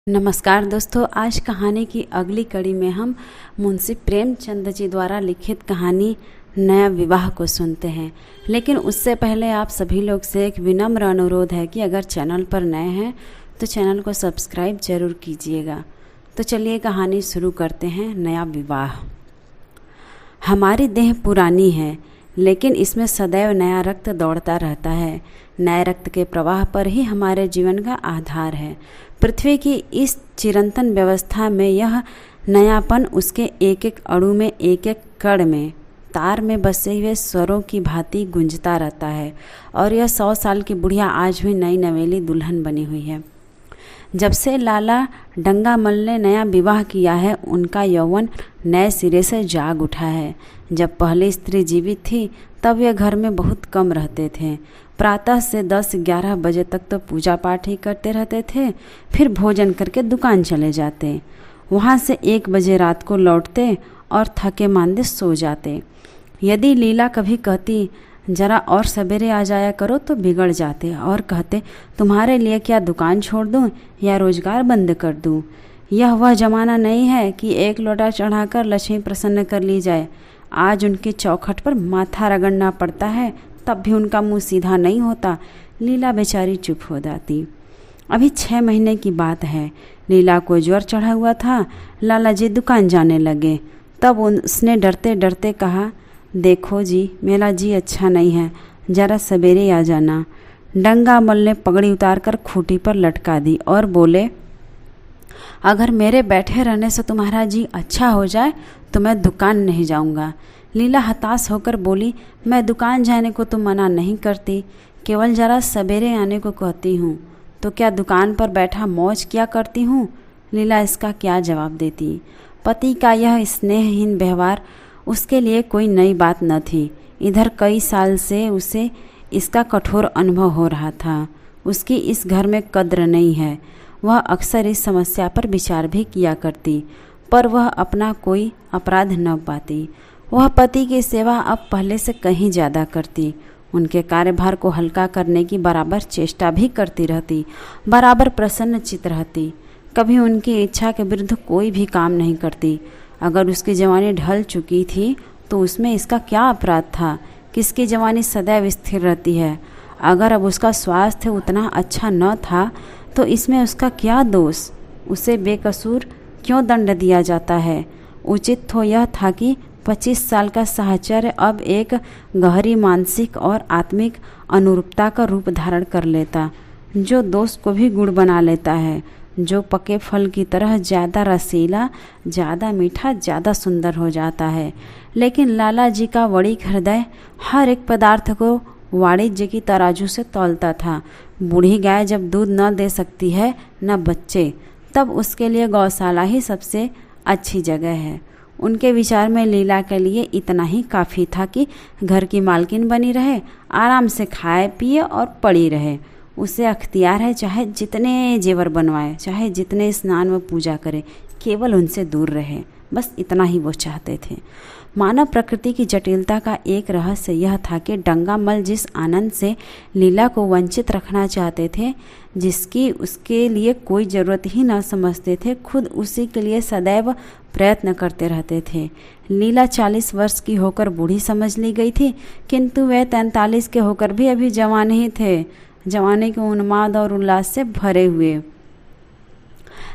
नमस्कार दोस्तों, आज कहानी की अगली कड़ी में हम मुंशी प्रेमचंद जी द्वारा लिखित कहानी नया विवाह को सुनते हैं। लेकिन उससे पहले आप सभी लोग से एक विनम्र अनुरोध है कि अगर चैनल पर नए हैं तो चैनल को सब्सक्राइब जरूर कीजिएगा। तो चलिए कहानी शुरू करते हैं। नया विवाह। हमारी देह पुरानी है, लेकिन इसमें सदैव नया रक्त दौड़ता रहता है। नए रक्त के प्रवाह पर ही हमारे जीवन का आधार है। पृथ्वी की इस चिरंतन व्यवस्था में यह नयापन उसके एक एक अणु में, एक एक कण में, तार में बसे हुए स्वरों की भांति गूंजता रहता है। और यह 100 साल की बुढ़िया आज भी नई नवेली दुल्हन बनी हुई है। जब से लाला डंगामल ने नया विवाह किया है, उनका यौवन नए सिरे से जाग उठा है। जब पहली स्त्री जीवित थी तब वे घर में बहुत कम रहते थे। प्रातः से 10-11 बजे तक तो पूजा पाठ ही करते रहते थे, फिर भोजन करके दुकान चले जाते। वहाँ से 1 बजे रात को लौटते और थके मांदे सो जाते। यदि लीला कभी कहती जरा और सवेरे आ जाया करो तो बिगड़ जाते और कहते तुम्हारे लिए क्या दुकान छोड़ दूं या रोजगार बंद कर दूं। यह वह जमाना नहीं है कि एक लोटा चढ़ाकर लक्ष्मी प्रसन्न कर ली जाए। आज उनकी चौखट पर माथा रगड़ना पड़ता है, तब भी उनका मुंह सीधा नहीं होता। लीला बेचारी चुप हो जाती। अभी 6 महीने की बात है। लीला को ज्वर चढ़ा हुआ था। लाला जी दुकान जाने लगे। तब उसने डरते डरते कहा, देखो जी, मेरा जी अच्छा नहीं है, जरा सवेरे आ जाना। डंगामल ने पगड़ी उतारकर खूंटी पर लटका दी और बोले, अगर मेरे बैठे रहने से तुम्हारा जी अच्छा हो जाए तो मैं दुकान नहीं जाऊंगा। लीला हताश होकर बोली, मैं दुकान जाने को तो मना नहीं करती, केवल जरा सवेरे आने को कहती हूँ। तो क्या दुकान पर बैठा मौज क्या करती हूँ? लीला इसका क्या जवाब देती? पति का यह स्नेहहीन व्यवहार उसके लिए कोई नई बात न थी। इधर कई साल से उसे इसका कठोर अनुभव हो रहा था। उसकी इस घर में कद्र नहीं है। वह अक्सर इस समस्या पर विचार भी किया करती, पर वह अपना कोई अपराध न पाती। वह पति की सेवा अब पहले से कहीं ज़्यादा करती। उनके कार्यभार को हल्का करने की बराबर चेष्टा भी करती रहती, बराबर प्रसन्न चित्त रहती। कभी उनकी इच्छा के विरुद्ध कोई भी काम नहीं करती। अगर उसकी जवानी ढल चुकी थी तो उसमें इसका क्या अपराध था? किसकी जवानी सदैव स्थिर रहती है? अगर अब उसका स्वास्थ्य उतना अच्छा न था तो इसमें उसका क्या दोष? उसे बेकसूर क्यों दंड दिया जाता है? उचित तो यह था कि 25 साल का साहचर्य अब एक गहरी मानसिक और आत्मिक अनुरूपता का रूप धारण कर लेता, जो दोष को भी गुण बना लेता है, जो पके फल की तरह ज़्यादा रसीला, ज़्यादा मीठा, ज़्यादा सुंदर हो जाता है। लेकिन लाला जी का वणिक हृदय हर एक पदार्थ को वाणिज्य की तराजू से तौलता था। बूढ़ी गाय जब दूध न दे सकती है न बच्चे, तब उसके लिए गौशाला ही सबसे अच्छी जगह है। उनके विचार में लीला के लिए इतना ही काफ़ी था कि घर की मालकिन बनी रहे, आराम से खाए पिए और पड़ी रहे। उसे अख्तियार है चाहे जितने जेवर बनवाए, चाहे जितने स्नान व पूजा करे, केवल उनसे दूर रहे। बस इतना ही वो चाहते थे। मानव प्रकृति की जटिलता का एक रहस्य यह था कि डंगामल जिस आनंद से लीला को वंचित रखना चाहते थे, जिसकी उसके लिए कोई ज़रूरत ही न समझते थे, खुद उसी के लिए सदैव प्रयत्न करते रहते थे। लीला 40 वर्ष की होकर बूढ़ी समझ ली गई थी, किंतु वे 43 के होकर भी अभी जवान ही थे, जवानी के उन्माद और उल्लास से भरे हुए।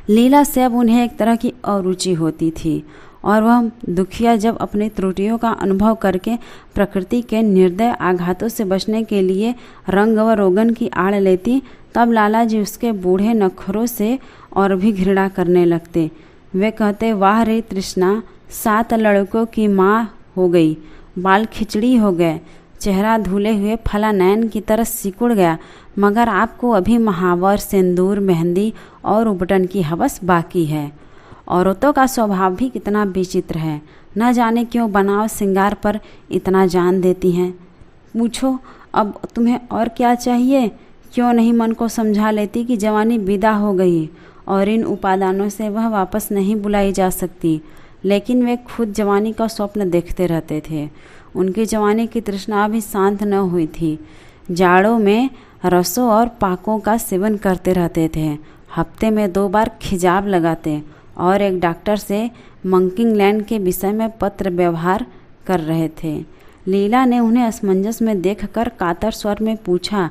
लीला से अब उन्हें एक तरह की अरुचि होती थी और वह दुखिया जब अपनी त्रुटियों का अनुभव करके प्रकृति के निर्दय आघातों से बचने के लिए रंग व रोगन की आड़ लेती, तब लाला जी उसके बूढ़े नखरों से और भी घृणा करने लगते। वे कहते, वाह रे तृष्णा, 7 लड़कों की माँ हो गई, बाल खिचड़ी हो गए, चेहरा धुले हुए फला नैन की तरह सिकुड़ गया, मगर आपको अभी महावर, सिंदूर, मेहंदी और उबटन की हवस बाकी है। औरतों का स्वभाव भी कितना विचित्र है, न जाने क्यों बनाव श्रृंगार पर इतना जान देती हैं। पूछो अब तुम्हें और क्या चाहिए? क्यों नहीं मन को समझा लेती कि जवानी विदा हो गई और इन उपादानों से वह वापस नहीं बुलाई जा सकती। लेकिन वे खुद जवानी का स्वप्न देखते रहते थे। उनकी जवानी की तृष्णा भी शांत न हुई थी। जाड़ों में रसों और पाकों का सेवन करते रहते थे। हफ्ते में 2 बार खिजाब लगाते और एक डॉक्टर से मंकिंग लैंड के विषय में पत्र व्यवहार कर रहे थे। लीला ने उन्हें असमंजस में देखकर कातर स्वर में पूछा,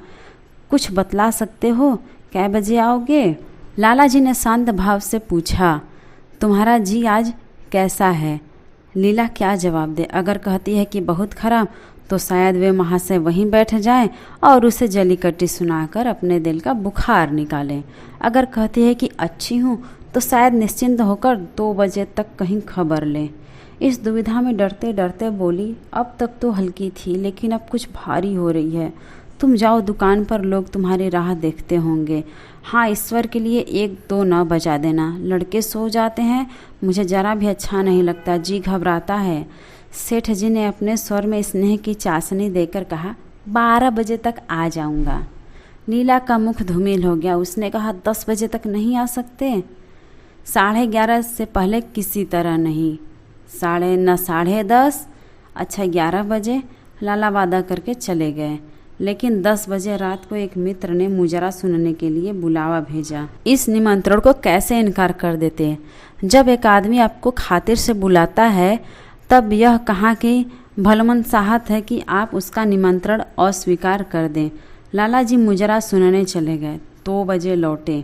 कुछ बतला सकते हो, कै बजे आओगे? लाला जी ने शांत भाव से पूछा, तुम्हारा जी आज कैसा है? लीला क्या जवाब दे? अगर कहती है कि बहुत खराब तो शायद वे महाशय वहीं बैठ जाएं और उसे जलीकट्टी सुनाकर अपने दिल का बुखार निकालें। अगर कहती है कि अच्छी हूँ तो शायद निश्चिंत होकर 2 बजे तक कहीं खबर लें। इस दुविधा में डरते डरते बोली, अब तक तो हल्की थी लेकिन अब कुछ भारी हो रही है। तुम जाओ दुकान पर, लोग तुम्हारी राह देखते होंगे। हाँ, ईश्वर के लिए 1-2 न बजा देना। लड़के सो जाते हैं, मुझे जरा भी अच्छा नहीं लगता, जी घबराता है। सेठ जी ने अपने स्वर में स्नेह की चाशनी देकर कहा, 12 बजे तक आ जाऊंगा। लीला का मुख धूमिल हो गया। उसने कहा, 10 बजे तक नहीं आ सकते? 11:30 से पहले किसी तरह नहीं। 10:30, अच्छा 11 बजे। लाला वादा करके चले गए। लेकिन 10 बजे रात को एक मित्र ने मुजरा सुनने के लिए बुलावा भेजा। इस निमंत्रण को कैसे इनकार कर देते? जब एक आदमी आपको खातिर से बुलाता है तब यह कहाँ की भलमनसाहत है कि आप उसका निमंत्रण अस्वीकार कर दें। लाला जी मुजरा सुनने चले गए। 2 बजे लौटे।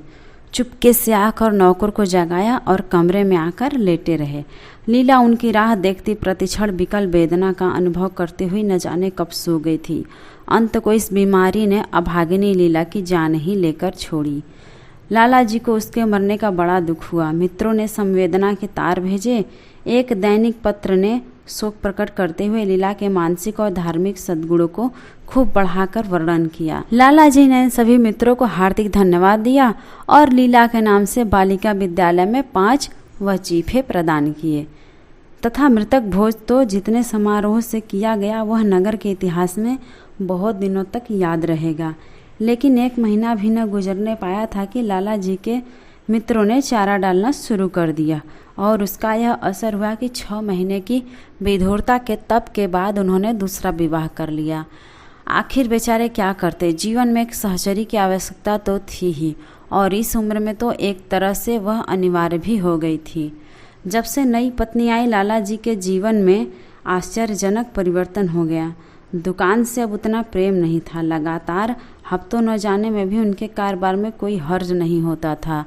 चुपके से आकर नौकर को जगाया और कमरे में आकर लेटे रहे। लीला उनकी राह देखती प्रतिक्षण विकल वेदना का अनुभव करते हुए न जाने कब सो गई थी। अंत को इस बीमारी ने अभागिनी लीला की जान ही लेकर छोड़ी। लाला जी को उसके मरने का बड़ा दुख हुआ। मित्रों ने संवेदना के तार भेजे। एक दैनिक पत्र ने शोक प्रकट करते हुए लीला के मानसिक और धार्मिक सद्गुणों को खूब बढ़ाकर वर्णन किया। लाला जी ने सभी मित्रों को हार्दिक धन्यवाद दिया और लीला के नाम से बालिका विद्यालय में 5 वजीफे प्रदान किए तथा मृतक भोज तो जितने समारोह से किया गया वह नगर के इतिहास में बहुत दिनों तक याद रहेगा। लेकिन 1 महीना भी न गुजरने पाया था कि लाला जी के मित्रों ने चारा डालना शुरू कर दिया और उसका यह असर हुआ कि 6 महीने की विधुरता के तप के बाद उन्होंने दूसरा विवाह कर लिया। आखिर बेचारे क्या करते? जीवन में एक सहचरी की आवश्यकता तो थी ही और इस उम्र में तो एक तरह से वह अनिवार्य भी हो गई थी। जब से नई पत्नी आई लाला जी के जीवन में आश्चर्यजनक परिवर्तन हो गया। दुकान से अब उतना प्रेम नहीं था। लगातार हफ्तों न जाने में भी उनके कारोबार में कोई हर्ज नहीं होता था।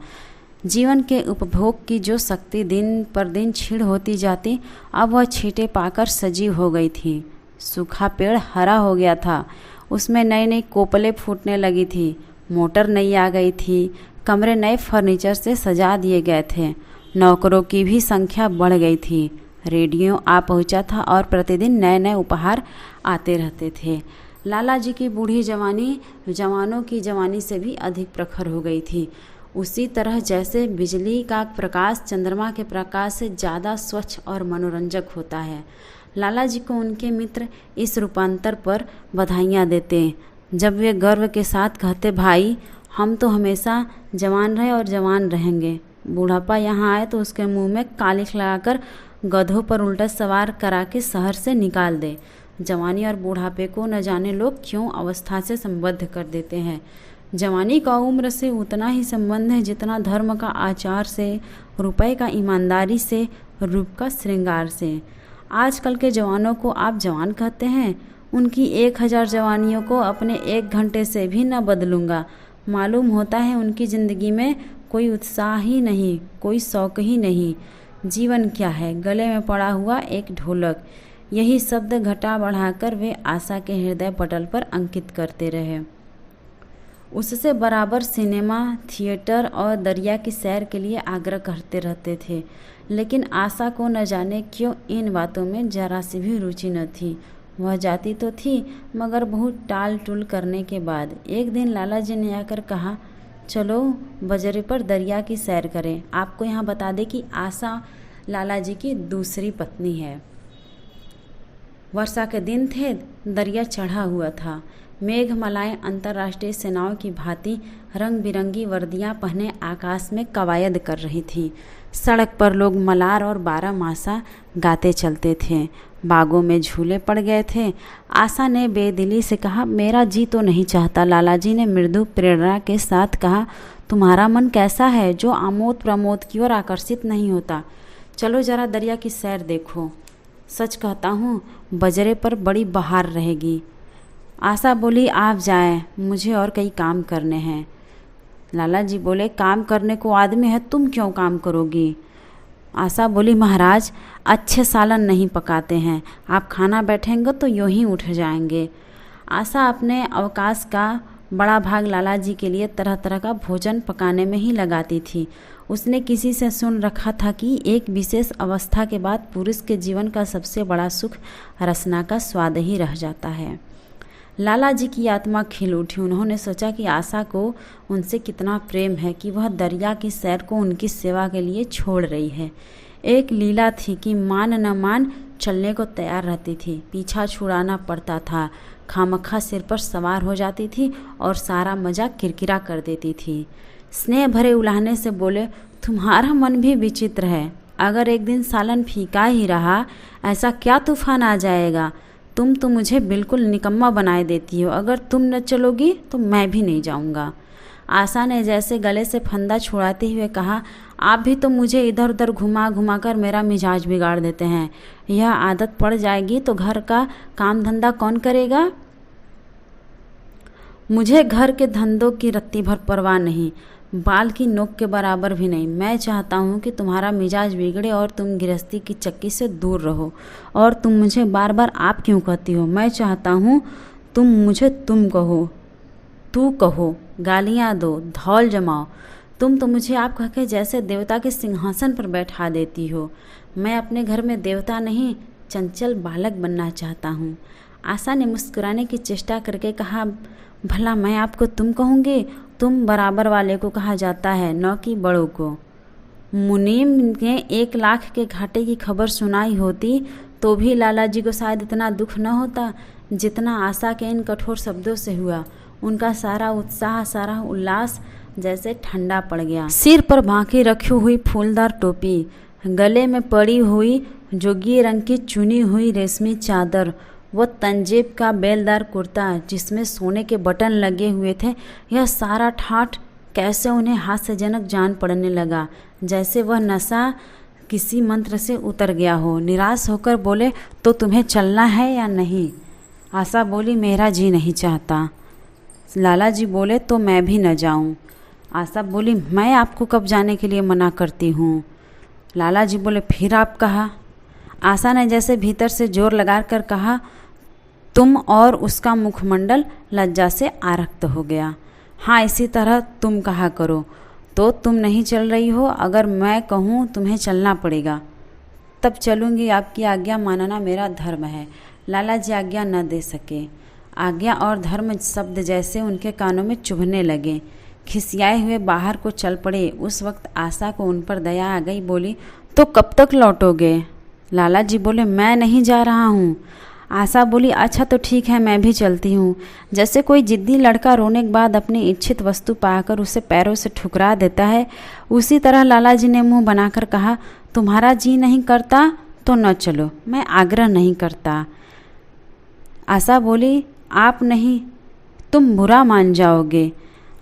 जीवन के उपभोग की जो शक्ति दिन पर दिन क्षीण होती जाती, अब वह छींटे पाकर सजीव हो गई थी। सूखा पेड़ हरा हो गया था। उसमें नई नई कोपलें फूटने लगी थी। मोटर नई आ गई थी। कमरे नए फर्नीचर से सजा दिए गए थे। नौकरों की भी संख्या बढ़ गई थी। रेडियो आ पहुंचा था और प्रतिदिन नए नए उपहार आते रहते थे। लाला जी की बूढ़ी जवानी जवानों की जवानी से भी अधिक प्रखर हो गई थी। उसी तरह जैसे बिजली का प्रकाश चंद्रमा के प्रकाश से ज़्यादा स्वच्छ और मनोरंजक होता है। लाला जी को उनके मित्र इस रूपांतर पर बधाइयाँ देते, जब वे गर्व के साथ कहते, भाई हम तो हमेशा जवान रहे और जवान रहेंगे। बूढ़ापा यहाँ आए तो उसके मुंह में कालिख लगाकर गधों पर उल्टा सवार करा के शहर से निकाल दे। जवानी और बूढ़ापे को न जाने लोग क्यों अवस्था से संबद्ध कर देते हैं। जवानी का उम्र से उतना ही संबंध है जितना धर्म का आचार से, रुपए का ईमानदारी से, रूप का श्रृंगार से। आजकल के जवानों को आप जवान कहते हैं, उनकी 1000 जवानियों को अपने 1 घंटे से भी न बदलूंगा। मालूम होता है उनकी ज़िंदगी में कोई उत्साह ही नहीं, कोई शौक ही नहीं। जीवन क्या है? गले में पड़ा हुआ एक ढोलक। यही शब्द घटा बढ़ाकर वे आशा के हृदय पटल पर अंकित करते रहे। उससे बराबर सिनेमा, थिएटर और दरिया की सैर के लिए आग्रह करते रहते थे। लेकिन आशा को न जाने क्यों इन बातों में जरा सी भी रुचि न थी। वह जाती तो थी मगर बहुत टाल टूल करने के बाद एक दिन लाला जी ने आकर कहा, चलो बजरे पर दरिया की सैर करें। आपको यहाँ बता दें कि आशा लाला जी की दूसरी पत्नी है। वर्षा के दिन थे, दरिया चढ़ा हुआ था। मेघमालाएं अंतर्राष्ट्रीय सेनाओं की भांति रंग बिरंगी वर्दियां पहने आकाश में कवायद कर रही थी। सड़क पर लोग मलार और 12 मासा गाते चलते थे। बागों में झूले पड़ गए थे। आशा ने बेदिली से कहा, मेरा जी तो नहीं चाहता। लाला जी ने मृदु प्रेरणा के साथ कहा, तुम्हारा मन कैसा है जो आमोद प्रमोद की ओर आकर्षित नहीं होता? चलो जरा दरिया की सैर देखो। सच कहता हूँ बजरे पर बड़ी बहार रहेगी। आशा बोली, आप जाएं, मुझे और कई काम करने हैं। लाला जी बोले, काम करने को आदमी है, तुम क्यों काम करोगी? आशा बोली, महाराज अच्छे सालन नहीं पकाते हैं, आप खाना बैठेंगे तो यूं ही उठ जाएंगे। आशा अपने अवकाश का बड़ा भाग लाला जी के लिए तरह तरह का भोजन पकाने में ही लगाती थी। उसने किसी से सुन रखा था कि एक विशेष अवस्था के बाद पुरुष के जीवन का सबसे बड़ा सुख रसना का स्वाद ही रह जाता है। लाला जी की आत्मा खिल उठी। उन्होंने सोचा कि आशा को उनसे कितना प्रेम है कि वह दरिया की सैर को उनकी सेवा के लिए छोड़ रही है। एक लीला थी कि मान न मान चलने को तैयार रहती थी, पीछा छुड़ाना पड़ता था, खामखा सिर पर सवार हो जाती थी और सारा मजा किरकिरा कर देती थी। स्नेह भरे उलाहने से बोले, तुम्हारा मन भी विचित्र है। अगर एक दिन सालन फीका ही रहा, ऐसा क्या तूफान आ जाएगा? तुम तो मुझे बिल्कुल निकम्मा बनाए देती हो। अगर तुम न चलोगी तो मैं भी नहीं जाऊंगा। आशा ने जैसे गले से फंदा छुड़ाते हुए कहा, आप भी तो मुझे इधर उधर घुमा घुमा कर मेरा मिजाज बिगाड़ देते हैं। यह आदत पड़ जाएगी तो घर का काम धंधा कौन करेगा? मुझे घर के धंधों की रत्ती भर परवाह नहीं, बाल की नोक के बराबर भी नहीं। मैं चाहता हूँ कि तुम्हारा मिजाज बिगड़े और तुम गृहस्थी की चक्की से दूर रहो। और तुम मुझे बार बार आप क्यों कहती हो? मैं चाहता हूँ तुम मुझे तुम कहो, तू कहो, गालियाँ दो, धौल जमाओ। तुम तो मुझे आप कह के जैसे देवता के सिंहासन पर बैठा देती हो। मैं अपने घर में देवता नहीं, चंचल बालक बनना चाहता हूँ। आशा ने मुस्कुराने की चेष्टा करके कहा, भला मैं आपको तुम कहूँगी? तुम बराबर वाले को कहा जाता है, न कि बड़ों को। मुनीम ने 1 लाख के घाटे की खबर सुनाई होती तो भी लाला जी को शायद इतना दुख न होता जितना आशा के इन कठोर शब्दों से हुआ। उनका सारा उत्साह, सारा उल्लास जैसे ठंडा पड़ गया। सिर पर बांकी रखी हुई फूलदार टोपी, गले में पड़ी हुई जोगी रंग की चुनी हुई रेशमी चादर, वो तंजेब का बेलदार कुर्ता जिसमें सोने के बटन लगे हुए थे, यह सारा ठाठ कैसे उन्हें हास्यजनक जान पड़ने लगा, जैसे वह नशा किसी मंत्र से उतर गया हो। निराश होकर बोले, तो तुम्हें चलना है या नहीं? आशा बोली, मेरा जी नहीं चाहता। लाला जी बोले, तो मैं भी न जाऊं। आशा बोली, मैं आपको कब जाने के लिए मना करती हूँ? लाला जी बोले, फिर आप कहा। आशा ने जैसे भीतर से जोर लगाकर कहा, तुम, और उसका मुखमंडल लज्जा से आरक्त हो गया। हाँ, इसी तरह तुम कहा करो। तो तुम नहीं चल रही हो? अगर मैं कहूँ तुम्हें चलना पड़ेगा तब चलूँगी। आपकी आज्ञा मानना मेरा धर्म है। लाला जी आज्ञा न दे सके। आज्ञा और धर्म शब्द जैसे उनके कानों में चुभने लगे। खिसियाए हुए बाहर को चल पड़े। उस वक्त आशा को उन पर दया आ गई। बोली, तो कब तक लौटोगे? लाला जी बोले, मैं नहीं जा रहा हूँ। आशा बोली, अच्छा तो ठीक है, मैं भी चलती हूँ। जैसे कोई जिद्दी लड़का रोने के बाद अपनी इच्छित वस्तु पाकर उसे पैरों से ठुकरा देता है, उसी तरह लाला जी ने मुंह बनाकर कहा, तुम्हारा जी नहीं करता तो न चलो, मैं आग्रह नहीं करता। आशा बोली, आप नहीं, तुम बुरा मान जाओगे।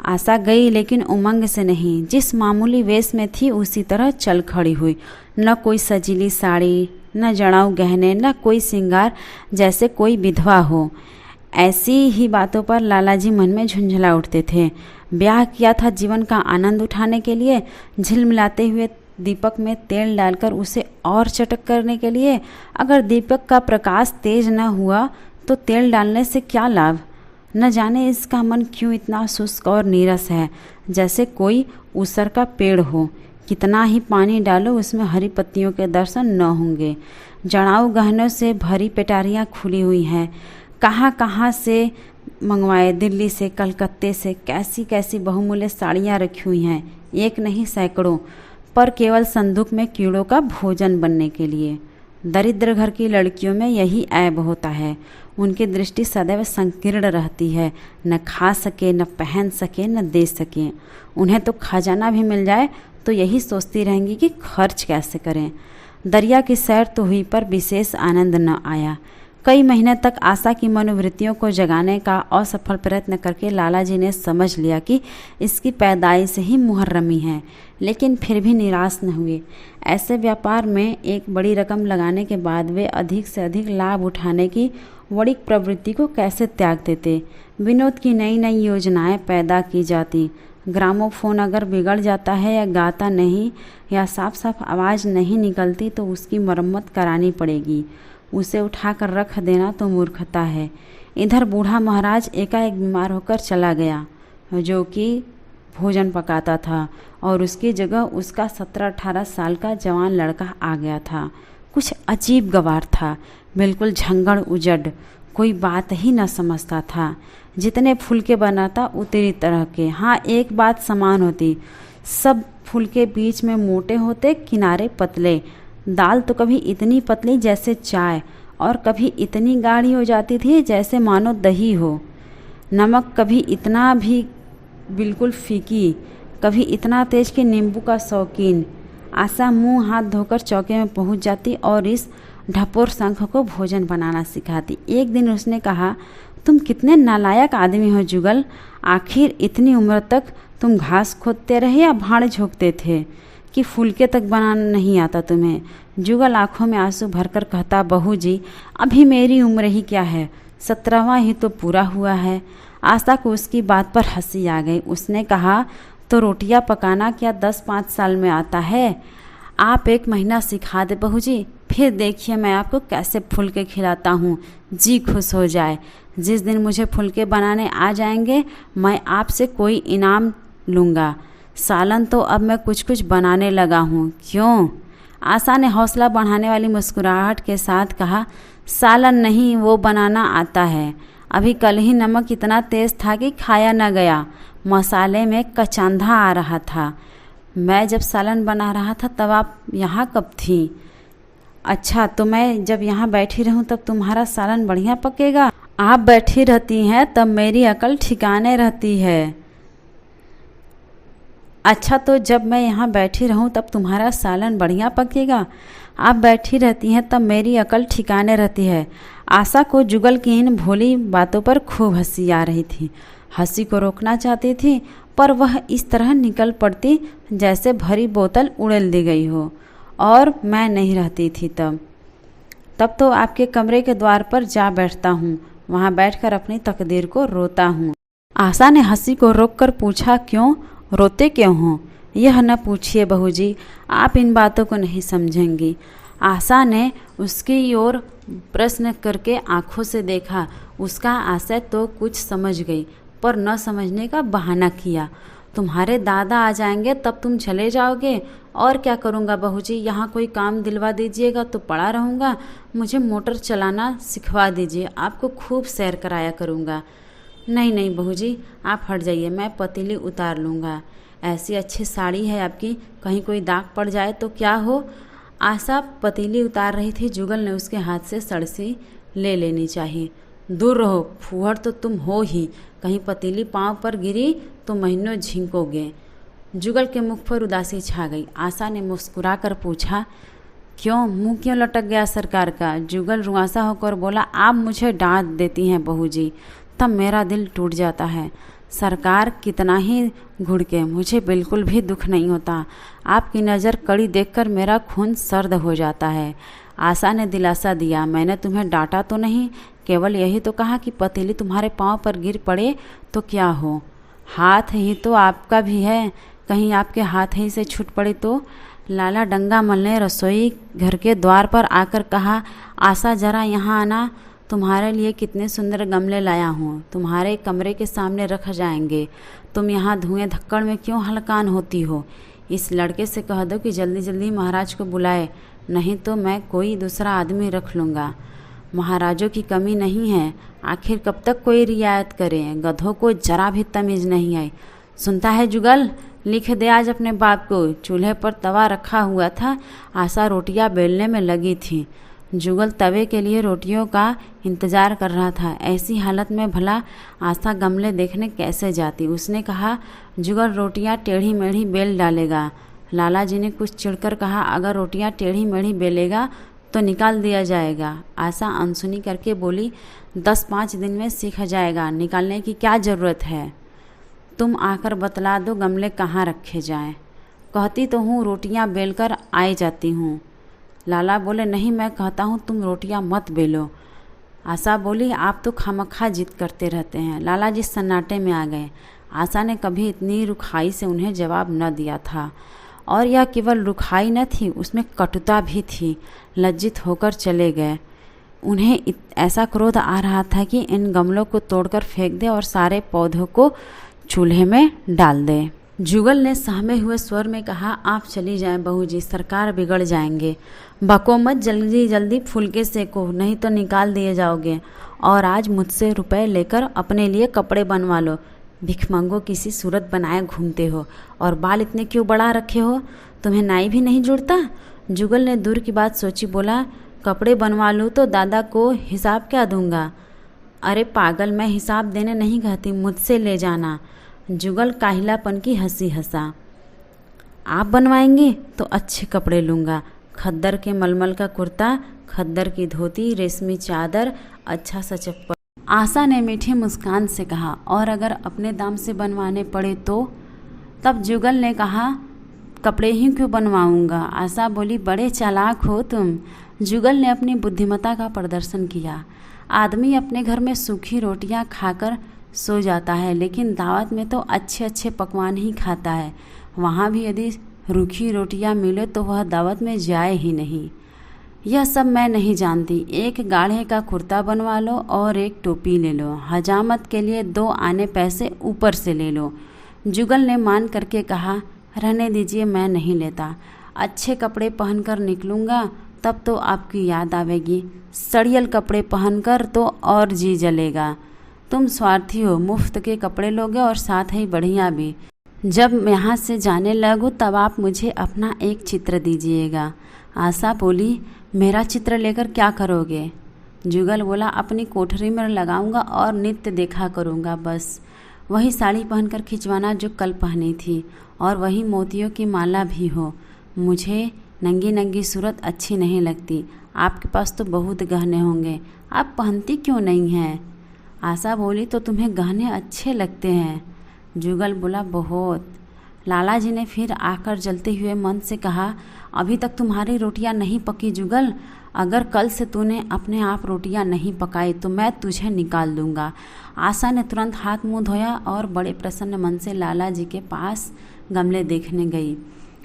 आशा गई, लेकिन उमंग से नहीं। जिस मामूली वेश में थी उसी तरह चल खड़ी हुई। न कोई सजीली साड़ी, न जड़ाऊ गहने, न कोई श्रृंगार, जैसे कोई विधवा हो। ऐसी ही बातों पर लाला जी मन में झुंझला उठते थे। ब्याह किया था जीवन का आनंद उठाने के लिए, झिलमिलाते हुए दीपक में तेल डालकर उसे और चटक करने के लिए। अगर दीपक का प्रकाश तेज न हुआ तो तेल डालने से क्या लाभ? न जाने इसका मन क्यों इतना शुष्क और नीरस है, जैसे कोई ऊसर का पेड़ हो। कितना ही पानी डालो उसमें हरी पत्तियों के दर्शन न होंगे। जड़ाऊ गहनों से भरी पेटारियाँ खुली हुई हैं। कहाँ कहाँ से मंगवाए, दिल्ली से, कलकत्ते से कैसी कैसी बहुमूल्य साड़ियाँ रखी हुई हैं, एक नहीं सैकड़ों, पर केवल संदूक में कीड़ों का भोजन बनने के लिए। दरिद्र घर की लड़कियों में यही ऐब होता है। उनकी दृष्टि सदैव संकीर्ण रहती है, न खा सके, न पहन सके, न दे सके। उन्हें तो खजाना भी मिल जाए तो यही सोचती रहेंगी कि खर्च कैसे करें। दरिया की सैर तो हुई पर विशेष आनंद न आया। कई महीने तक आशा की मनोवृत्तियों को जगाने का असफल प्रयत्न करके लाला जी ने समझ लिया कि इसकी पैदाइश ही मुहर्रमी है, लेकिन फिर भी निराश न हुए। ऐसे व्यापार में एक बड़ी रकम लगाने के बाद वे अधिक से अधिक लाभ उठाने की बड़ी प्रवृत्ति को कैसे त्याग देते। विनोद की नई नई योजनाएं पैदा की जाती। ग्रामोफोन अगर बिगड़ जाता है या गाता नहीं या साफ साफ आवाज़ नहीं निकलती तो उसकी मरम्मत करानी पड़ेगी। उसे उठाकर रख देना तो मूर्खता है। इधर बूढ़ा महाराज एकाएक बीमार होकर चला गया, जो कि भोजन पकाता था, और उसकी जगह उसका 17-18 साल का जवान लड़का आ गया था। कुछ अजीब गवार था, बिल्कुल झंगड़ उजड़, कोई बात ही न समझता था। जितने फुलके बनाता उतनी तरह के। हाँ, एक बात समान होती, सब फुलके बीच में मोटे होते, किनारे पतले। दाल तो कभी इतनी पतली जैसे चाय, और कभी इतनी गाढ़ी हो जाती थी जैसे मानो दही हो। नमक कभी इतना भी बिल्कुल फीकी, कभी इतना तेज कि नींबू का शौकीन। आशा मुंह हाथ धोकर चौके में पहुंच जाती और इस ढपोर शंख को भोजन बनाना सिखाती। एक दिन उसने कहा, तुम कितने नालायक आदमी हो जुगल, आखिर इतनी उम्र तक तुम घास खोदते रहे या भाड़ झोंकते थे कि फुलके तक बनाना नहीं आता तुम्हें। जुगल आंखों में आंसू भरकर कहता, बहू जी अभी मेरी उम्र ही क्या है, 17वां ही तो पूरा हुआ है। आशा को उसकी बात पर हंसी आ गई। उसने कहा, तो रोटियां पकाना क्या 10-5 साल में आता है? आप 1 महीना सिखा दे बहू जी, फिर देखिए मैं आपको कैसे फुलके खिलाता हूँ, जी खुश हो जाए। जिस दिन मुझे फुलके बनाने आ जाएंगे मैं आपसे कोई इनाम लूँगा। सालन तो अब मैं कुछ कुछ बनाने लगा हूँ। क्यों? आशा ने हौसला बढ़ाने वाली मुस्कुराहट के साथ कहा, सालन नहीं, वो बनाना आता है। अभी कल ही नमक इतना तेज़ था कि खाया न गया, मसाले में कचांधा आ रहा था। मैं जब सालन बना रहा था तब आप यहाँ कब थी? अच्छा, तो मैं जब यहाँ बैठी रहूँ तब तुम्हारा सालन बढ़िया पकेगा? आप बैठी रहती हैं तब मेरी अकल ठिकाने रहती है। अच्छा, तो जब मैं यहाँ बैठी रहूँ तब तुम्हारा सालन बढ़िया पकेगा? आप बैठी रहती हैं तब मेरी अकल ठिकाने रहती है। आशा को जुगल की इन भोली बातों पर खूब हंसी आ रही थी। हंसी को रोकना चाहती थी पर वह इस तरह निकल पड़ती जैसे भरी बोतल उड़ेल दी गई हो। और मैं नहीं रहती थी तब तो आपके कमरे के द्वार पर जा बैठता हूँ, वहाँ बैठकर अपनी तकदीर को रोता हूँ। आशा ने हंसी को रोककर पूछा, क्यों रोते क्यों हो? यह न पूछिए बहू जी, आप इन बातों को नहीं समझेंगी। आशा ने उसकी ओर प्रश्न करके आंखों से देखा। उसका आशय तो कुछ समझ गई पर न समझने का बहाना किया। तुम्हारे दादा आ जाएंगे तब तुम चले जाओगे? और क्या करूँगा बहू जी, यहाँ कोई काम दिलवा दीजिएगा तो पड़ा रहूँगा। मुझे मोटर चलाना सिखवा दीजिए, आपको खूब सैर कराया करूँगा। नहीं नहीं बहू जी, आप हट जाइए, मैं पतीली उतार लूँगा। ऐसी अच्छी साड़ी है आपकी, कहीं कोई दाग पड़ जाए तो क्या हो? आशा पतीली उतार रही थी। जुगल ने उसके हाथ से सड़सी ले लेनी चाहिए। दूर रहो, फूहड़ तो तुम हो ही, कहीं पतीली पाँव पर गिरी तो महीनों झिंकोगे। जुगल के मुख पर उदासी छा गई। आशा ने मुस्कुरा कर पूछा, क्यों, मुंह क्यों लटक गया सरकार का? जुगल रुआसा होकर बोला, आप मुझे डांट देती हैं बहू जी, तब मेरा दिल टूट जाता है। सरकार कितना ही घुड़के, मुझे बिल्कुल भी दुख नहीं होता। आपकी नज़र कड़ी देखकर मेरा खून सर्द हो जाता है। आशा ने दिलासा दिया, मैंने तुम्हें डांटा तो नहीं, केवल यही तो कहा कि पतीली तुम्हारे पाँव पर गिर पड़े तो क्या हो? हाथ ही तो आपका भी है, कहीं आपके हाथ ही से छूट पड़े तो? लाला डंगामल ने रसोई घर के द्वार पर आकर कहा, आशा जरा यहाँ आना, तुम्हारे लिए कितने सुंदर गमले लाया हूँ, तुम्हारे कमरे के सामने रख जाएंगे। तुम यहाँ धुएं धक्कड़ में क्यों हलकान होती हो? इस लड़के से कह दो कि जल्दी जल्दी महाराज को बुलाए, नहीं तो मैं कोई दूसरा आदमी रख लूँगा। महाराजों की कमी नहीं है, आखिर कब तक कोई रियायत करे? गधों को जरा भी तमीज़ नहीं है। सुनता है जुगल, लिख दे आज अपने बाप को। चूल्हे पर तवा रखा हुआ था। आशा रोटियां बेलने में लगी थी। जुगल तवे के लिए रोटियों का इंतज़ार कर रहा था। ऐसी हालत में भला आशा गमले देखने कैसे जाती? उसने कहा, जुगल रोटियां टेढ़ी मेढ़ी बेल डालेगा, लाला जी ने कुछ चिढ़कर कहा, अगर रोटियां टेढ़ी मेढ़ी बेलेगा तो निकाल दिया जाएगा। आशा अनसुनी करके बोली, 10-5 दिन में सीख जाएगा, निकालने की क्या ज़रूरत है। तुम आकर बतला दो गमले कहाँ रखे जाएं। कहती तो हूँ रोटियां बेलकर आए जाती हूँ। लाला बोले, नहीं, मैं कहता हूँ तुम रोटियां मत बेलो। आशा बोली, आप तो खामखा जिद करते रहते हैं। लाला जी सन्नाटे में आ गए। आशा ने कभी इतनी रुखाई से उन्हें जवाब न दिया था, और यह केवल रुखाई न थी, उसमें कटुता भी थी। लज्जित होकर चले गए। उन्हें ऐसा क्रोध आ रहा था कि इन गमलों को तोड़कर फेंक दे और सारे पौधों को चूल्हे में डाल दे। जुगल ने सहमे हुए स्वर में कहा, आप चली जाएं बहू जी, सरकार बिगड़ जाएंगे। बको मत, जल्दी जल्दी फुलके सेको, नहीं तो निकाल दिए जाओगे। और आज मुझसे रुपए लेकर अपने लिए कपड़े बनवा लो। भिखमंगो किसी सूरत बनाए घूमते हो, और बाल इतने क्यों बढ़ा रखे हो? तुम्हें नाई भी नहीं जुड़ता? जुगल ने दूर की बात सोची, बोला, कपड़े बनवा लूँ तो दादा को हिसाब क्या दूंगा? अरे पागल, मैं हिसाब देने नहीं कहती, मुझसे ले जाना। जुगल काहिलापन की हंसी हंसा। आप बनवाएंगे तो अच्छे कपड़े लूँगा, खद्दर के मलमल का कुर्ता, खद्दर की धोती, रेशमी चादर, अच्छा सा चप्पल। आशा ने मीठी मुस्कान से कहा, और अगर अपने दाम से बनवाने पड़े तो? तब जुगल ने कहा, कपड़े ही क्यों बनवाऊंगा। आशा बोली, बड़े चालाक हो तुम। जुगल ने अपनी बुद्धिमत्ता का प्रदर्शन किया। आदमी अपने घर में सूखी रोटियां खाकर सो जाता है, लेकिन दावत में तो अच्छे अच्छे पकवान ही खाता है। वहाँ भी यदि रूखी रोटियां मिले तो वह दावत में जाए ही नहीं। यह सब मैं नहीं जानती। एक गाढ़े का कुर्ता बनवा लो और एक टोपी ले लो। हजामत के लिए 2 आने पैसे ऊपर से ले लो। जुगल ने मान करके कहा, रहने दीजिए, मैं नहीं लेता। अच्छे कपड़े पहनकर निकलूँगा तब तो आपकी याद आवेगी। सड़ियल कपड़े पहनकर तो और जी जलेगा। तुम स्वार्थी हो, मुफ्त के कपड़े लोगे और साथ ही बढ़िया भी। जब यहाँ से जाने लगूँ तब आप मुझे अपना एक चित्र दीजिएगा। आशा बोली, मेरा चित्र लेकर क्या करोगे? जुगल बोला, अपनी कोठरी में लगाऊंगा और नित्य देखा करूँगा, बस। वही साड़ी पहनकर खिंचवाना जो कल पहनी थी, और वही मोतियों की माला भी हो। मुझे नंगी नंगी सूरत अच्छी नहीं लगती। आपके पास तो बहुत गहने होंगे, आप पहनती क्यों नहीं हैं? आशा बोली, तो तुम्हें गहने अच्छे लगते हैं। जुगल बोला, बहुत। लाला जी ने फिर आकर जलते हुए मन से कहा, अभी तक तुम्हारी रोटियां नहीं पकी जुगल। अगर कल से तूने अपने आप रोटियां नहीं पकाई तो मैं तुझे निकाल दूंगा। आशा ने तुरंत हाथ मुंह धोया और बड़े प्रसन्न मन से लाला जी के पास गमले देखने गई।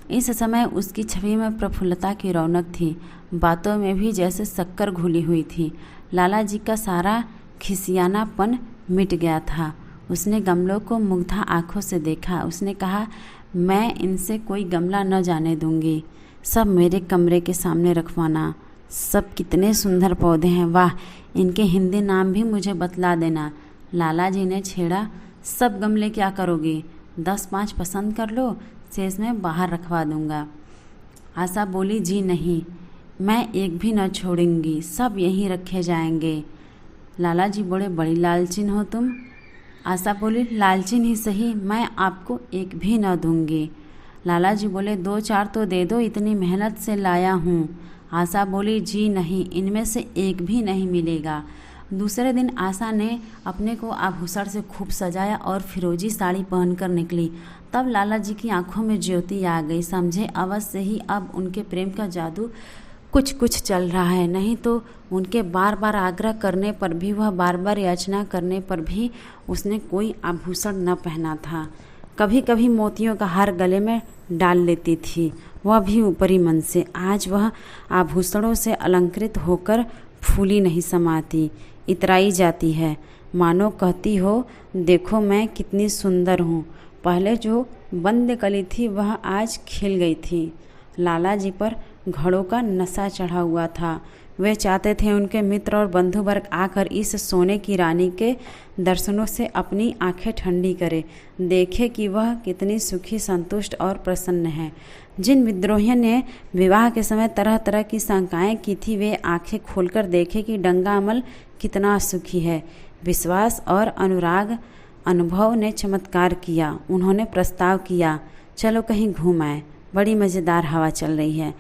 इस समय उसकी छवि में प्रफुल्लता की रौनक थी, बातों में भी जैसे शक्कर घुली हुई थी। लाला जी का सारा खिसियानापन मिट गया था। उसने गमलों को मुग्धा आंखों से देखा। उसने कहा, मैं इनसे कोई गमला न जाने दूंगी, सब मेरे कमरे के सामने रखवाना। सब कितने सुंदर पौधे हैं, वाह, इनके हिंदी नाम भी मुझे बतला देना। लाला जी ने छेड़ा, सब गमले क्या करोगी? 10-5 पसंद कर लो, शेष में बाहर रखवा दूंगा। आशा बोली, जी नहीं, मैं एक भी न छोड़ूंगी, सब यहीं रखे जाएंगे। लाला जी बोले, बड़ी लालचीन हो तुम। आशा बोली, लालचीन ही सही, मैं आपको एक भी न दूंगी। लाला जी बोले, 2-4 तो दे दो, इतनी मेहनत से लाया हूँ। आशा बोली, जी नहीं, इनमें से एक भी नहीं मिलेगा। दूसरे दिन आशा ने अपने को आभूषण से खूब सजाया और फिरोजी साड़ी पहनकर निकली। तब लाला जी की आंखों में ज्योति आ गई। समझे अवश्य ही अब उनके प्रेम का जादू कुछ कुछ चल रहा है, नहीं तो उनके बार बार आग्रह करने पर भी, वह बार बार याचना करने पर भी उसने कोई आभूषण न पहना था। कभी कभी मोतियों का हार गले में डाल लेती थी, वह भी ऊपरी मन से। आज वह आभूषणों से अलंकृत होकर फूली नहीं समाती, इतराई जाती है, मानो कहती हो, देखो मैं कितनी सुंदर हूँ। पहले जो बंद कली थी वह आज खिल गई थी। लाला जी पर घड़ों का नशा चढ़ा हुआ था। वे चाहते थे उनके मित्र और बंधु वर्ग आकर इस सोने की रानी के दर्शनों से अपनी आंखें ठंडी करे, देखे कि वह कितनी सुखी, संतुष्ट और प्रसन्न है। जिन विद्रोहियों ने विवाह के समय तरह तरह की शंकाएं की थी, वे आंखें खोलकर देखे कि डंगा अमल कितना सुखी है। विश्वास और अनुराग अनुभव ने चमत्कार किया। उन्होंने प्रस्ताव किया, चलो कहीं घूम आए। बड़ी मज़ेदार हवा चल रही है।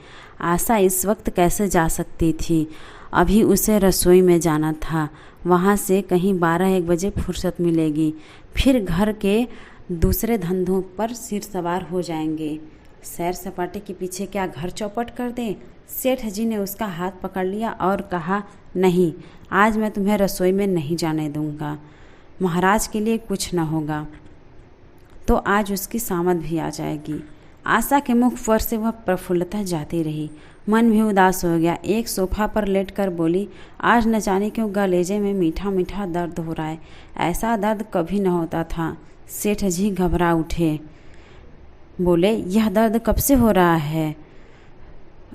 आशा इस वक्त कैसे जा सकती थी? अभी उसे रसोई में जाना था, वहाँ से कहीं 12-1 बजे फुर्सत मिलेगी, फिर घर के दूसरे धंधों पर सिर सवार हो जाएंगे। सैर सपाटे के पीछे क्या घर चौपट कर दें? सेठ जी ने उसका हाथ पकड़ लिया और कहा, नहीं, आज मैं तुम्हें रसोई में नहीं जाने दूंगा। महाराज के लिए कुछ न होगा तो आज उसकी सामत भी आ जाएगी। आशा के मुख पर से वह प्रफुल्लता जाती रही, मन भी उदास हो गया। एक सोफा पर लेटकर बोली, आज न जाने क्यों गलेजे में मीठा मीठा दर्द हो रहा है, ऐसा दर्द कभी न होता था। सेठ जी घबरा उठे, बोले, यह दर्द कब से हो रहा है?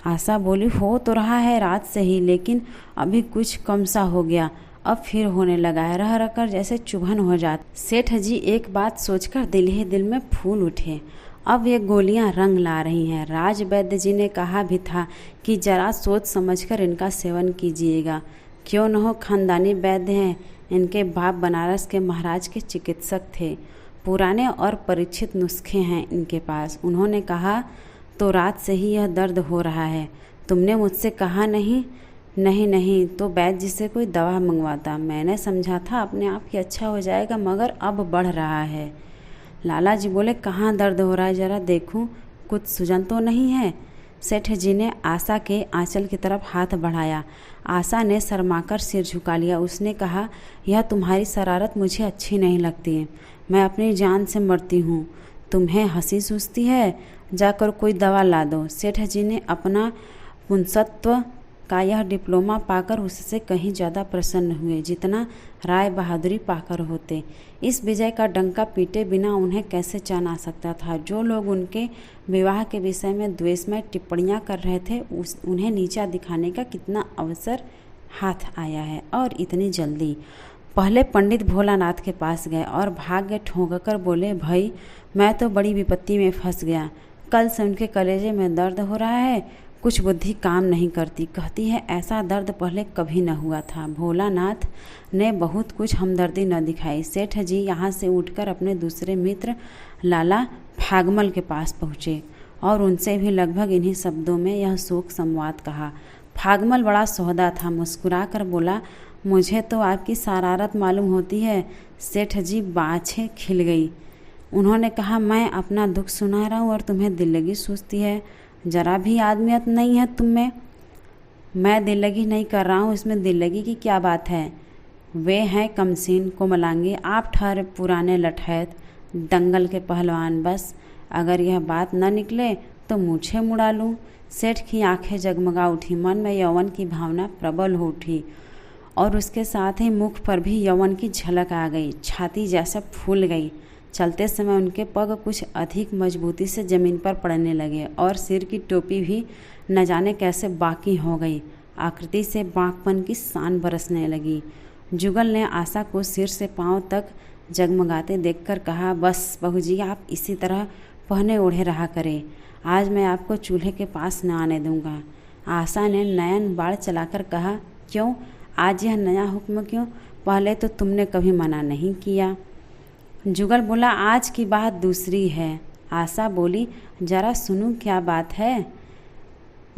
आशा बोली, हो तो रहा है रात से ही, लेकिन अभी कुछ कम सा हो गया, अब फिर होने लगा है, रह रहकर जैसे चुभन हो जाती। सेठ जी एक बात सोचकर दिल ही दिल में फूल उठे, अब ये गोलियां रंग ला रही हैं। राज वैद्य जी ने कहा भी था कि जरा सोच समझकर इनका सेवन कीजिएगा, क्यों न हो खानदानी वैद्य हैं। इनके बाप बनारस के महाराज के चिकित्सक थे, पुराने और परीक्षित नुस्खे हैं इनके पास। उन्होंने कहा, तो रात से ही यह दर्द हो रहा है, तुमने मुझसे कहा नहीं? नहीं नहीं, तो वैद्य जी से कोई दवा मंगवाता, मैंने समझा था अपने आप ही अच्छा हो जाएगा, मगर अब बढ़ रहा है। लाला जी बोले, कहाँ दर्द हो रहा है, जरा देखूं, कुछ सूजन तो नहीं है? सेठ जी ने आशा के आंचल की तरफ हाथ बढ़ाया। आशा ने शर्माकर सिर झुका लिया। उसने कहा, यह तुम्हारी शरारत मुझे अच्छी नहीं लगती है, मैं अपनी जान से मरती हूँ, तुम्हें हंसी सूझती है? जाकर कोई दवा ला दो। सेठ जी ने अपना पुंसत्व का यह डिप्लोमा पाकर उससे कहीं ज़्यादा प्रसन्न हुए जितना राय बहादुरी पाकर होते। इस विजय का डंका पीटे बिना उन्हें कैसे चैन आ सकता था? जो लोग उनके विवाह के विषय में द्वेषमय टिप्पणियां कर रहे थे, उन्हें नीचा दिखाने का कितना अवसर हाथ आया है, और इतनी जल्दी। पहले पंडित भोलानाथ के पास गए और भाग्य ठोंक कर बोले, भाई मैं तो बड़ी विपत्ति में फंस गया, कल से उनके कलेजे में दर्द हो रहा है, कुछ बुद्धि काम नहीं करती, कहती है ऐसा दर्द पहले कभी न हुआ था। भोलानाथ ने बहुत कुछ हमदर्दी न दिखाई। सेठ जी यहाँ से उठकर अपने दूसरे मित्र लाला फागमल के पास पहुँचे और उनसे भी लगभग इन्हीं शब्दों में यह शोक संवाद कहा। फागमल बड़ा सौदा था, मुस्कुरा कर बोला, मुझे तो आपकी शरारत मालूम होती है। सेठ जी बाछें खिल गई। उन्होंने कहा, मैं अपना दुख सुना रहा हूँ और तुम्हें दिल लगी सूझती है, जरा भी आदमियत नहीं है तुम में। मैं दिल लगी नहीं कर रहा हूँ, इसमें दिल लगी की क्या बात है? वे हैं कमसीन कोमलांगी, आप ठहरे पुराने लठैत दंगल के पहलवान, बस अगर यह बात न निकले तो मुझे मुड़ा लूँ। सेठ की आंखें जगमगा उठी, मन में यौवन की भावना प्रबल हो उठी और उसके साथ ही मुख पर भी यौवन की झलक आ गई, छाती जैसे फूल गई। चलते समय उनके पग कुछ अधिक मजबूती से ज़मीन पर पड़ने लगे और सिर की टोपी भी न जाने कैसे बाकी हो गई, आकृति से बांकपन की सान बरसने लगी। जुगल ने आशा को सिर से पांव तक जगमगाते देखकर कहा, बस बहू जी, आप इसी तरह पहने ओढ़े रहा करें, आज मैं आपको चूल्हे के पास न आने दूंगा। आशा ने नयन बाढ़ चलाकर कहा, क्यों आज यह नया हुक्म क्यों? पहले तो तुमने कभी मना नहीं किया। जुगल बोला, आज की बात दूसरी है। आशा बोली, जरा सुनूं क्या बात है?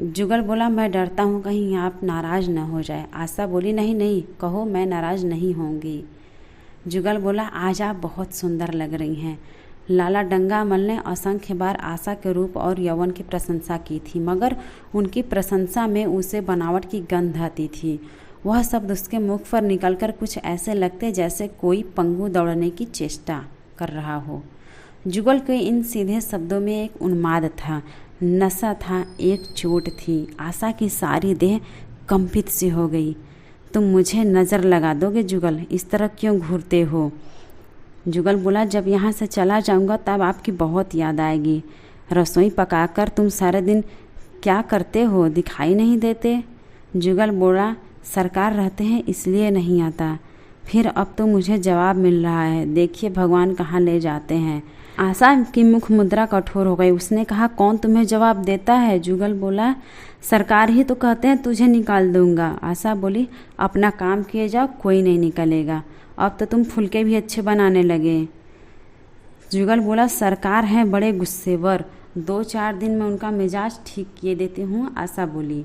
जुगल बोला, मैं डरता हूँ कहीं आप नाराज़ न हो जाए। आशा बोली, नहीं नहीं, कहो, मैं नाराज़ नहीं होंगी। जुगल बोला, आज आप बहुत सुंदर लग रही हैं। लाला डंगामल ने असंख्य बार आशा के रूप और यौवन की प्रशंसा की थी, मगर उनकी प्रशंसा में उसे बनावट की गंध आती थी। वह शब्द उसके मुख पर निकलकर कुछ ऐसे लगते जैसे कोई पंगु दौड़ने की चेष्टा कर रहा हो। जुगल के इन सीधे शब्दों में एक उन्माद था, नशा था, एक चोट थी। आशा की सारी देह कंपित सी हो गई। तुम मुझे नज़र लगा दोगे जुगल, इस तरह क्यों घूरते हो? जुगल बोला, जब यहाँ से चला जाऊँगा तब आपकी बहुत याद आएगी। रसोई पकाकर तुम सारे दिन क्या करते हो, दिखाई नहीं देते? जुगल बोला, सरकार रहते हैं इसलिए नहीं आता। फिर अब तो मुझे जवाब मिल रहा है, देखिए भगवान कहाँ ले जाते हैं। आशा की मुख मुद्रा कठोर हो गई। उसने कहा, कौन तुम्हें जवाब देता है? जुगल बोला, सरकार ही तो कहते हैं तुझे निकाल दूंगा। आशा बोली, अपना काम किए जाओ, कोई नहीं निकलेगा, अब तो तुम फुलके भी अच्छे बनाने लगे। जुगल बोला, सरकार हैं बड़े गुस्सेवर, 2-4 दिन में उनका मिजाज ठीक किए देती हूँ, आशा बोली।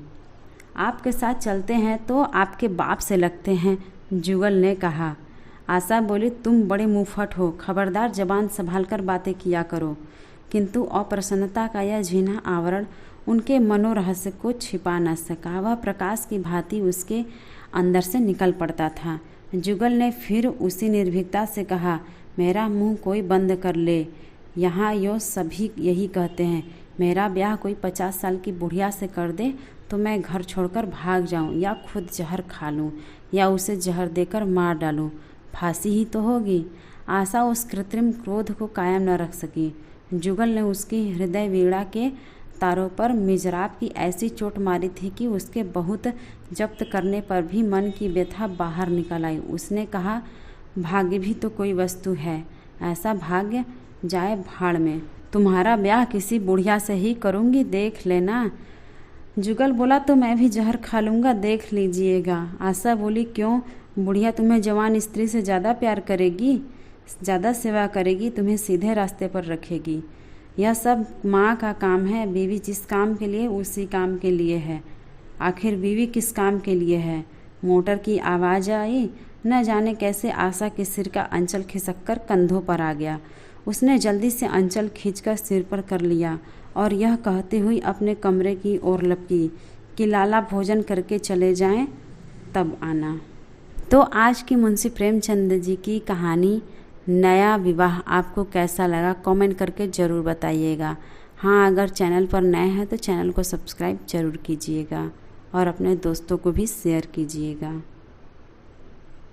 आपके साथ चलते हैं तो आपके बाप से लगते हैं, जुगल ने कहा। आशा बोली, तुम बड़े मुंहफट हो, खबरदार जबान संभाल कर बातें किया करो। किंतु अप्रसन्नता का यह झीना आवरण उनके मनोरहस्य को छिपा न सका। वह प्रकाश की भांति उसके अंदर से निकल पड़ता था। जुगल ने फिर उसी निर्भीकता से कहा, मेरा मुंह कोई बंद कर ले। यहाँ यो सभी यही कहते हैं, मेरा ब्याह कोई 50 साल की बुढ़िया से कर दे तो मैं घर छोड़कर भाग जाऊं, या खुद जहर खा लूं, या उसे जहर देकर मार डालूं। फांसी ही तो होगी। आशा उस कृत्रिम क्रोध को कायम न रख सकी। जुगल ने उसकी हृदय वीणा के तारों पर मिजराब की ऐसी चोट मारी थी कि उसके बहुत जब्त करने पर भी मन की व्यथा बाहर निकल आई। उसने कहा, भाग्य भी तो कोई वस्तु है, ऐसा भाग्य जाए भाड़ में। तुम्हारा ब्याह किसी बुढ़िया से ही करूँगी, देख लेना। जुगल बोला, तो मैं भी जहर खा लूँगा, देख लीजिएगा। आशा बोली, क्यों? बुढ़िया तुम्हें जवान स्त्री से ज़्यादा प्यार करेगी, ज़्यादा सेवा करेगी, तुम्हें सीधे रास्ते पर रखेगी। यह सब माँ का काम है। बीवी जिस काम के लिए उसी काम के लिए है। आखिर बीवी किस काम के लिए है? मोटर की आवाज़ आई। न जाने कैसे आशा के सिर का अंचल खिसक कर कंधों पर आ गया। उसने जल्दी से अंचल खींचकर सिर पर कर लिया और यह कहते हुए अपने कमरे की ओर लपकी कि लाला भोजन करके चले जाएं, तब आना। तो आज की मुंशी प्रेमचंद जी की कहानी नया विवाह आपको कैसा लगा, कमेंट करके ज़रूर बताइएगा। हाँ, अगर चैनल पर नए हैं तो चैनल को सब्सक्राइब ज़रूर कीजिएगा और अपने दोस्तों को भी शेयर कीजिएगा।